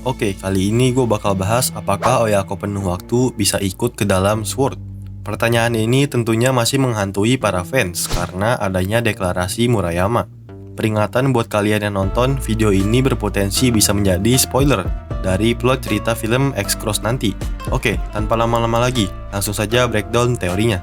Oke, kali ini gue bakal bahas apakah Oyako penuh waktu bisa ikut ke dalam Sword. Pertanyaan ini tentunya masih menghantui para fans karena adanya deklarasi Murayama. Peringatan buat kalian yang nonton, video ini berpotensi bisa menjadi spoiler dari plot cerita film X-Cross nanti. Oke, tanpa lama-lama lagi, langsung saja breakdown teorinya.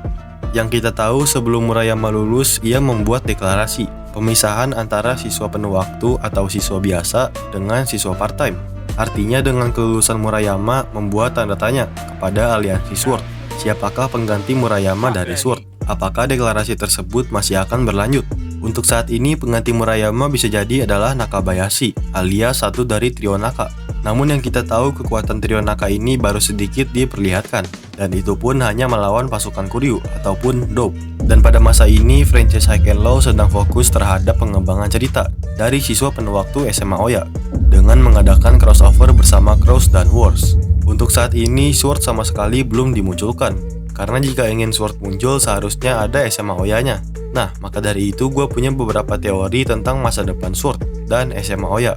Yang kita tahu sebelum Murayama lulus, ia membuat deklarasi pemisahan antara siswa penuh waktu atau siswa biasa dengan siswa part-time. Artinya dengan kelulusan Murayama membuat tanda tanya kepada aliansi Sword. Siapakah pengganti Murayama dari Sword? Apakah deklarasi tersebut masih akan berlanjut? Untuk saat ini pengganti Murayama bisa jadi adalah Nakabayashi alias satu dari trio Naka. Namun yang kita tahu kekuatan trio Naka ini baru sedikit diperlihatkan, dan itu pun hanya melawan pasukan Kuryu ataupun Dope. Dan pada masa ini franchise High and Low sedang fokus terhadap pengembangan cerita dari siswa penuh waktu SMA Oya dengan mengadakan crossover bersama Cross dan Wars. Untuk saat ini Sword sama sekali belum dimunculkan, karena jika ingin Sword muncul seharusnya ada SMA Oya-nya. Nah, maka dari itu gue punya beberapa teori tentang masa depan Sword dan SMA Oya.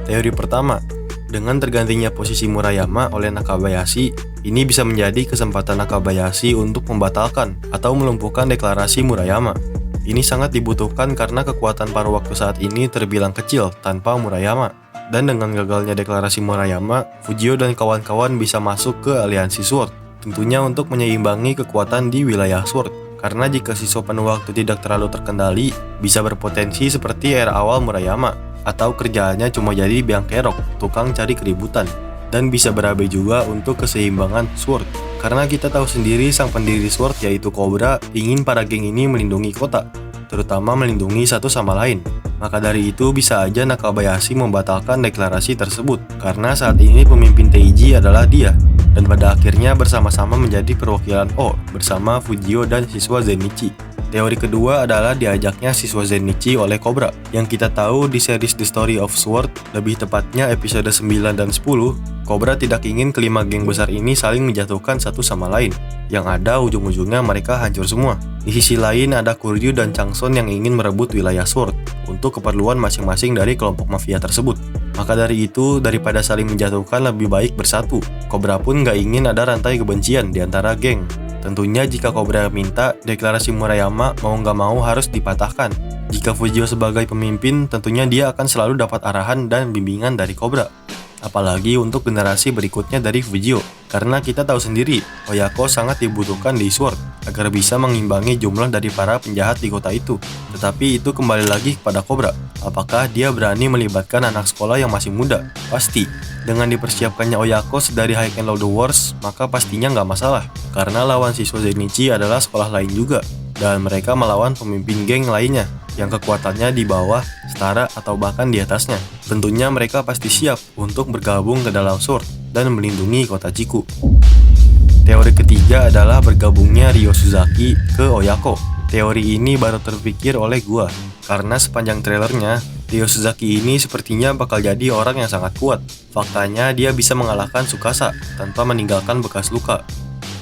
Teori pertama, dengan tergantinya posisi Murayama oleh Nakabayashi, ini bisa menjadi kesempatan Nakabayashi untuk membatalkan atau melumpuhkan deklarasi Murayama. Ini sangat dibutuhkan karena kekuatan paruh waktu saat ini terbilang kecil tanpa Murayama. Dan dengan gagalnya deklarasi Murayama, Fujio dan kawan-kawan bisa masuk ke aliansi Sword, tentunya untuk menyeimbangi kekuatan di wilayah Sword. Karena jika siswa penuh waktu tidak terlalu terkendali, bisa berpotensi seperti era awal Murayama, atau kerjaannya cuma jadi biang kerok, tukang cari keributan. Dan bisa berabe juga untuk keseimbangan Sword. Karena kita tahu sendiri sang pendiri Sword yaitu Cobra ingin para geng ini melindungi kota, terutama melindungi satu sama lain. Maka dari itu bisa aja Nakabayashi membatalkan deklarasi tersebut, karena saat ini pemimpin Teiji adalah dia. Dan pada akhirnya bersama-sama menjadi perwakilan O bersama Fujio dan siswa Zenitsu. Teori kedua adalah diajaknya siswa Zenitsu oleh Cobra. Yang kita tahu di series The Story of Sword, lebih tepatnya episode 9 dan 10, Cobra tidak ingin kelima geng besar ini saling menjatuhkan satu sama lain. Yang ada ujung-ujungnya mereka hancur semua. Di sisi lain ada Kuryu dan Changson yang ingin merebut wilayah Sword untuk keperluan masing-masing dari kelompok mafia tersebut. Maka dari itu, daripada saling menjatuhkan lebih baik bersatu. Cobra pun gak ingin ada rantai kebencian di antara geng. Tentunya jika Cobra minta, deklarasi Murayama mau gak mau harus dipatahkan. Jika Fujio sebagai pemimpin, tentunya dia akan selalu dapat arahan dan bimbingan dari Cobra. Apalagi untuk generasi berikutnya dari Fujio. Karena kita tahu sendiri, Oyako sangat dibutuhkan di Sword agar bisa mengimbangi jumlah dari para penjahat di kota itu. Tetapi itu kembali lagi kepada Cobra. Apakah dia berani melibatkan anak sekolah yang masih muda? Pasti. Dengan dipersiapkannya Oyako sedari High and Low The Wars, maka pastinya nggak masalah. Karena lawan siswa Zenitsu adalah sekolah lain juga. Dan mereka melawan pemimpin geng lainnya yang kekuatannya di bawah, setara, atau bahkan di atasnya. Tentunya mereka pasti siap untuk bergabung ke dalam Sword dan melindungi kota Chiku. Teori ketiga adalah bergabungnya Ryo Suzaki ke Oyako. Teori ini baru terpikir oleh gua, karena sepanjang trailernya, Ryo Suzaki ini sepertinya bakal jadi orang yang sangat kuat. Faktanya dia bisa mengalahkan Tsukasa tanpa meninggalkan bekas luka.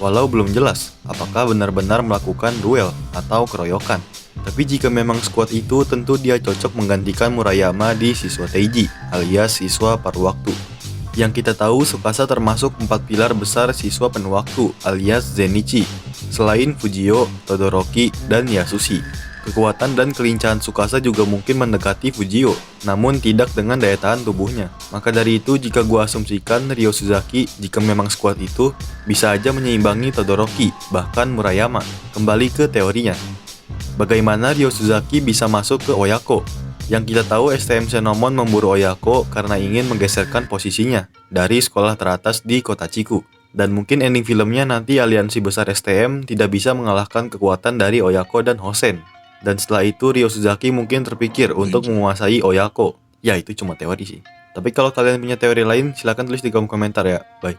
Walau belum jelas apakah benar-benar melakukan duel atau keroyokan. Tapi jika memang sekuat itu, tentu dia cocok menggantikan Murayama di siswa Teiji, alias siswa paruh waktu. Yang kita tahu, Tsukasa termasuk 4 pilar besar siswa penuh waktu, alias Zenitsu, selain Fujio, Todoroki, dan Yasushi. Kekuatan dan kelincahan Tsukasa juga mungkin mendekati Fujio, namun tidak dengan daya tahan tubuhnya. Maka dari itu, jika gua asumsikan Ryo Suzaki, jika memang sekuat itu, bisa aja menyeimbangi Todoroki, bahkan Murayama. Kembali ke teorinya. Bagaimana Ryo Suzaki bisa masuk ke Oyako? Yang kita tahu STM Senomon memburu Oyako karena ingin menggeserkan posisinya dari sekolah teratas di kota Chiku. Dan mungkin ending filmnya nanti aliansi besar STM tidak bisa mengalahkan kekuatan dari Oyako dan Hosen. Dan setelah itu Ryo Suzaki mungkin terpikir untuk menguasai Oyako. Ya itu cuma teori sih. Tapi kalau kalian punya teori lain silahkan tulis di kolom komentar ya. Bye.